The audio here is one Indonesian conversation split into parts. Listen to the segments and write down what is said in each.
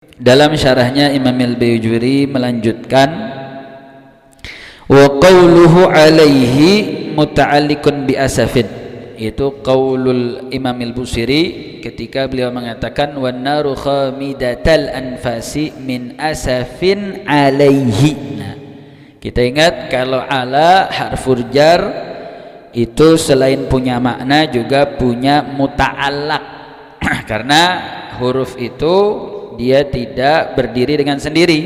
dalam syarahnya Imam Al-Bajuri melanjutkan, wa qawluhu alaihi muta'alliqun bi asafin, itu qaulul Imam Al-Busiri ketika beliau mengatakan wan naru khamidatal anfasi min asafin alaihi. Nah, kita ingat kalau ala harfur jar itu selain punya makna juga punya muta'allaq karena huruf itu dia tidak berdiri dengan sendiri,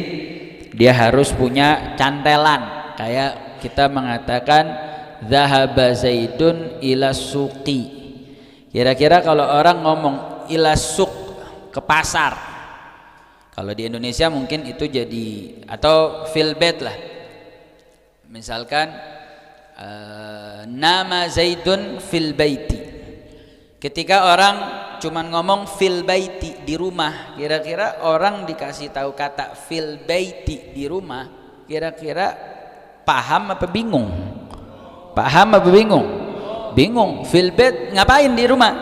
dia harus punya cantelan. Kayak kita mengatakan zahaba zaidun ila suqi, kira-kira kalau orang ngomong ila suq, ke pasar, kalau di Indonesia mungkin itu jadi, atau fil bait lah, misalkan nama zaidun fil baiti, ketika orang cuman ngomong fil baiti, di rumah, kira-kira orang dikasih tahu kata fil baiti, di rumah, kira-kira paham apa bingung? Paham apa bingung? Bingung. Fil bait ngapain di rumah?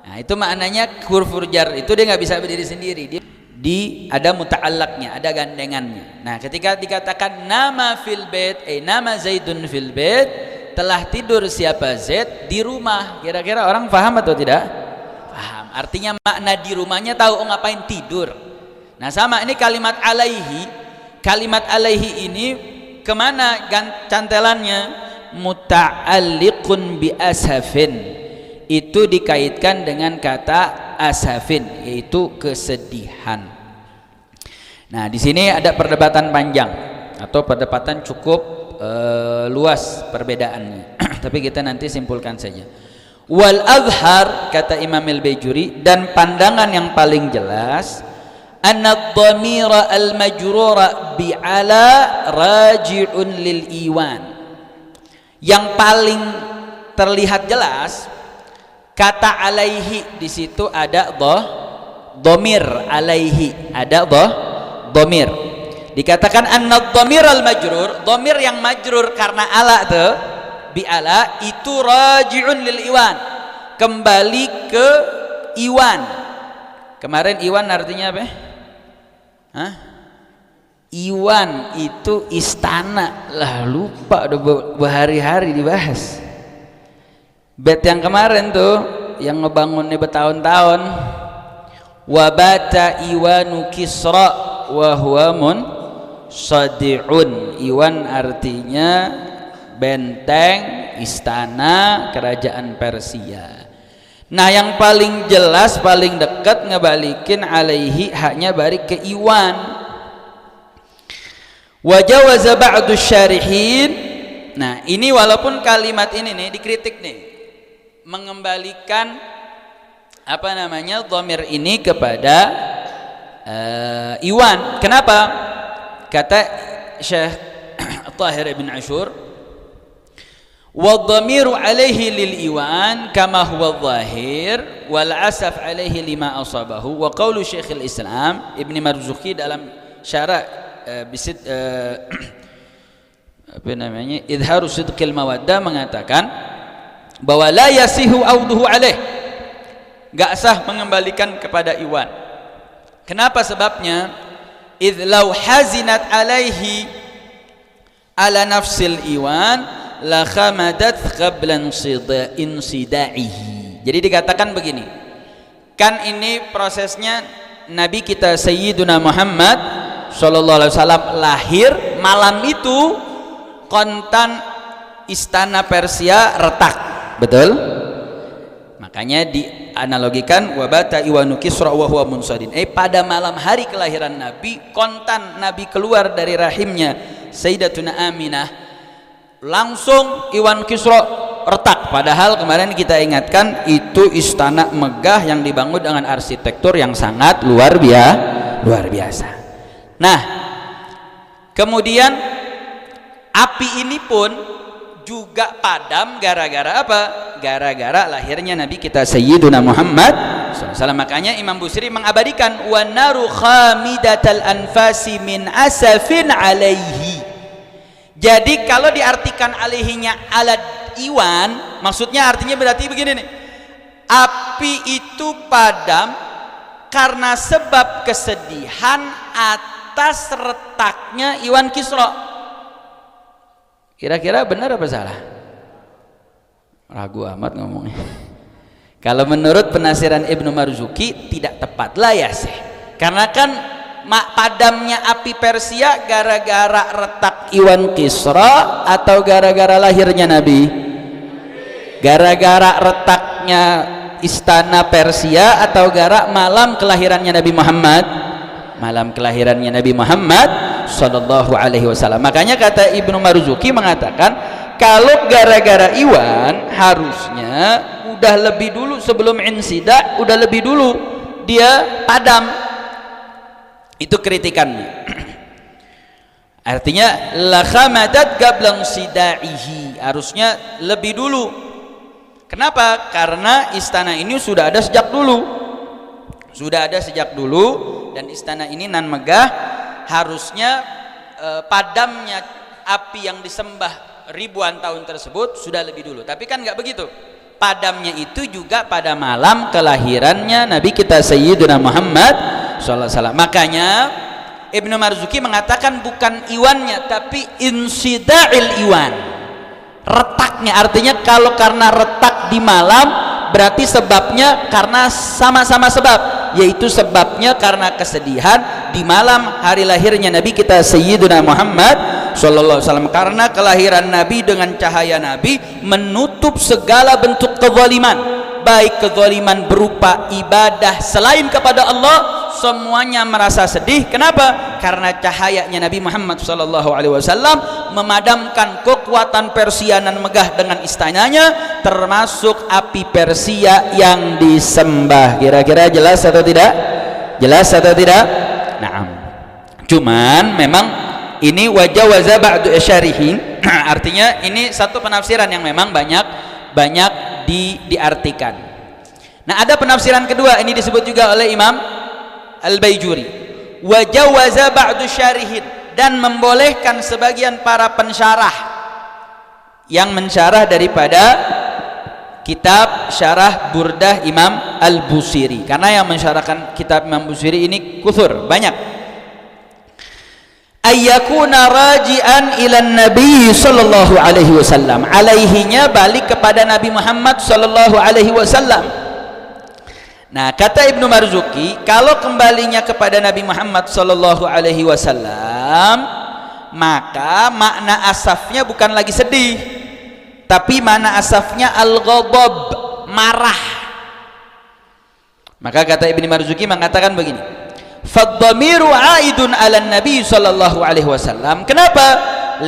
Nah, itu maknanya huruf jar itu dia nggak bisa berdiri sendiri, dia ada muta'allaqnya, ada gandengannya. Nah, ketika dikatakan nama fil bait, nama zaidun fil bait, telah tidur siapa Zaid di rumah, kira-kira orang paham atau tidak? Paham. Artinya makna di rumahnya tahu, ngapain tidur. Nah, sama ini kalimat alaihi. Kalimat alaihi ini kemana cantelannya? Muta'alliqun bi asafin, itu dikaitkan dengan kata asafin, yaitu kesedihan. Nah, di sini ada perdebatan panjang atau perdebatan cukup luas perbedaannya tapi kita nanti simpulkan saja. Wal azhar, kata Imam Al-Bajuri, dan pandangan yang paling jelas, anna dhamira al-majrura bi ala raji'un lil iwan. Yang paling terlihat jelas kata alaihi, di situ ada dhamir alaihi, ada dhamir. Dikatakan anna dhamir al-majrur, dhamir yang majrur karena ala tuh, bi ala, itu raji'un lil iwan, kembali ke iwan. Kemarin iwan artinya apa? Hah? Iwan itu istana. Lah lupa, udah berhari-hari dibahas. Bait yang kemarin tuh yang ngebangunnya bertahun-tahun, wabata iwanu kisra wa huwa sadi'un. Iwan artinya benteng, istana kerajaan Persia. Nah, yang paling jelas, paling dekat ngebalikin alaihi, haknya balik ke iwan. Wa jawaza ba'du syarihin. Nah, ini walaupun kalimat ini nih dikritik nih, mengembalikan apa namanya dhamir ini kepada iwan. Kenapa? Kata Syekh Tahir Ibn Ashur, wa dhamiru alaihi lil iwan kama huwa dhahir wal asaf alaihi lima asabahu. Wa qawlu Syekhul Islam Ibn Marzuki dalam syarah apa namanya idharu sidqil mawaddah mengatakan bahwa la yasihu auduhu alaih, enggak sah mengembalikan kepada iwan. Kenapa sebabnya? Idh law hazinat alaihi ala nafsil iwan la khamadat qabla insidaihi. Jadi dikatakan begini, kan ini prosesnya Nabi kita Sayyiduna Muhammad sallallahu alaihi wasallam lahir, malam itu kontan istana Persia retak, betul? Makanya dianalogikan wabata iwanu kisra wa huwa munsadin. Pada malam hari kelahiran Nabi, kontan Nabi keluar dari rahimnya Sayyidatuna Aminah, langsung iwan kisra retak. Padahal kemarin kita ingatkan itu istana megah yang dibangun dengan arsitektur yang sangat luar biasa. Nah, kemudian api ini pun juga padam gara-gara apa? Gara-gara lahirnya Nabi kita Sayyiduna Muhammad SAW. Makanya Imam Busiri mengabadikan wa naru khamidatal anfasi min asafin alaihi. Jadi kalau diartikan alaihinya ala iwan, maksudnya artinya berarti begini nih, api itu padam karena sebab kesedihan atas retaknya Iwan Kisra. Kira-kira benar apa salah? Ragu amat ngomongnya. Kalau menurut penafsiran Ibnu Marzuki tidak tepat lah ya sih. Karena kan padamnya api Persia gara-gara retak Iwan Kisra atau gara-gara lahirnya Nabi? Gara-gara retaknya istana Persia atau gara malam kelahirannya Nabi Muhammad? Malam kelahirannya Nabi Muhammad sallallahu alaihi wasallam. Makanya kata Ibnu Marzuki mengatakan kalau gara-gara Iwan harusnya udah lebih dulu sebelum insida, udah lebih dulu dia padam. Itu kritikannya. Artinya la khamadat qabla sidaihi, harusnya lebih dulu. Kenapa? Karena istana ini sudah ada sejak dulu. Sudah ada sejak dulu dan istana ini nan megah, harusnya padamnya api yang disembah ribuan tahun tersebut sudah lebih dulu. Tapi kan nggak begitu. Padamnya itu juga pada malam kelahirannya Nabi kita Sayyidina Muhammad SAW. Makanya Ibnu Marzuki mengatakan bukan iwannya tapi insida'il iwan, retaknya. Artinya kalau karena retak di malam berarti sebabnya karena sama-sama sebab, yaitu sebabnya karena kesedihan di malam hari lahirnya Nabi kita Sayyidina Muhammad sallallahu alaihi wasallam. Karena kelahiran Nabi dengan cahaya Nabi menutup segala bentuk kezaliman, baik kezaliman berupa ibadah selain kepada Allah, semuanya merasa sedih. Kenapa? Karena cahayanya Nabi Muhammad sallallahu alaihi wasallam memadamkan kekuatan Persia nan megah dengan istananya, termasuk api Persia yang disembah. Kira-kira jelas atau tidak? Jelas atau tidak? Naam. Cuman memang ini wajawaza ba'du asyarihin, artinya ini satu penafsiran yang memang banyak diartikan. Nah, ada penafsiran kedua, ini disebut juga oleh Imam Al-Baijuri, wajawaza ba'du syarihin, dan membolehkan sebagian para pensyarah yang mensyarah daripada kitab syarah Burdah Imam Al-Busiri, karena yang mensyarahkan kitab Imam Busiri ini kuthur, banyak. Ayyakuna raji'an ila Nabi sallallahu alaihi wasallam, alaihinya balik kepada Nabi Muhammad sallallahu alaihi wasallam. Nah, kata Ibnu Marzuki, kalau kembalinya kepada Nabi Muhammad sallallahu alaihi wasallam, maka makna asafnya bukan lagi sedih, tapi makna asafnya al-ghadab, marah. Maka kata Ibnu Marzuki mengatakan begini, fadhamiru aidun ala nabi sallallahu alaihi wasallam. Kenapa?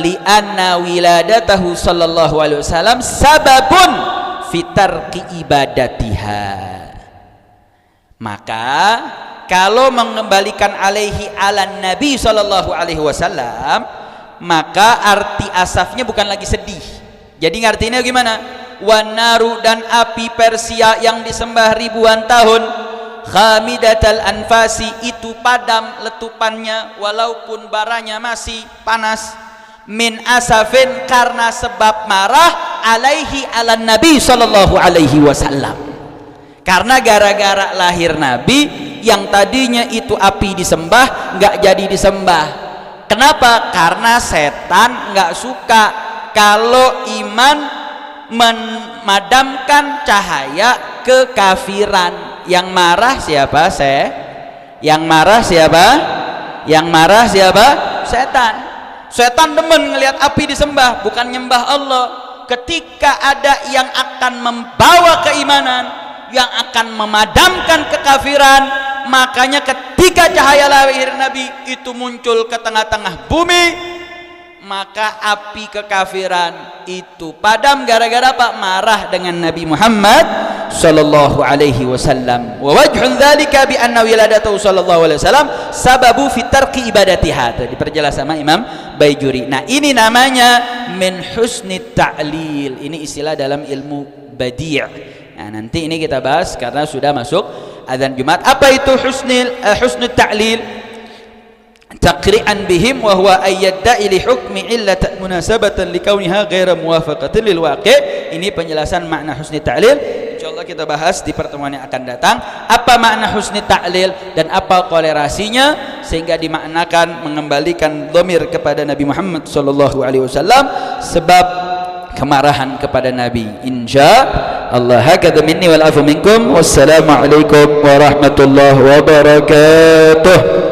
Lianna wiladatahu sallallahu alaihi wasallam sababun fi tarki ibadatiha. Maka kalau mengembalikan alaihi ala nabi sallallahu alaihi wasallam, maka arti asafnya bukan lagi sedih. Jadi ngartinya gimana? Wanaru, dan api Persia yang disembah ribuan tahun, khamidatal anfasi, itu padam letupannya walaupun baranya masih panas, min asafin, karena sebab marah, alaihi ala nabi sallallahu alaihi wasallam, karena gara-gara lahir Nabi yang tadinya itu api disembah nggak jadi disembah. Kenapa? Karena setan nggak suka kalau iman memadamkan cahaya kekafiran. Yang marah siapa? Yang marah siapa? Yang marah siapa? Setan. Setan demen ngelihat api disembah, bukan nyembah Allah. Ketika ada yang akan membawa keimanan, yang akan memadamkan kekafiran, makanya ketika cahaya lahir Nabi itu muncul ke tengah-tengah bumi, maka api kekafiran itu padam gara-gara apa? Marah dengan Nabi Muhammad sallallahu alaihi wasallam. Wa wajhun dzalika bi anna wiladatahu sallallahu alaihi wasallam sababu fi tarki ibadatiha. Diperjelas sama Imam Baijuri. Nah, ini namanya min husni ta'lil. Ini istilah dalam ilmu badi'. Nah, nanti ini kita bahas karena sudah masuk azan Jumat. Apa itu husnul ta'lil? Taqri'an bihim wa huwa ayyadda'i li hukmi illatan munasabatan li kauniha ghaira muwafaqatin lil waqi'. Ini penjelasan makna husni ta'lil. Insyaallah insyaallah kita bahas di pertemuan yang akan datang apa makna husni ta'lil dan apa kolerasinya sehingga dimaknakan mengembalikan dhamir kepada Nabi Muhammad sallallahu alaihi wasallam sebab kemarahan kepada Nabi. Insyaallah hakadha minni wal afu minkum. Wassalamu alaikum warahmatullahi wabarakatuh.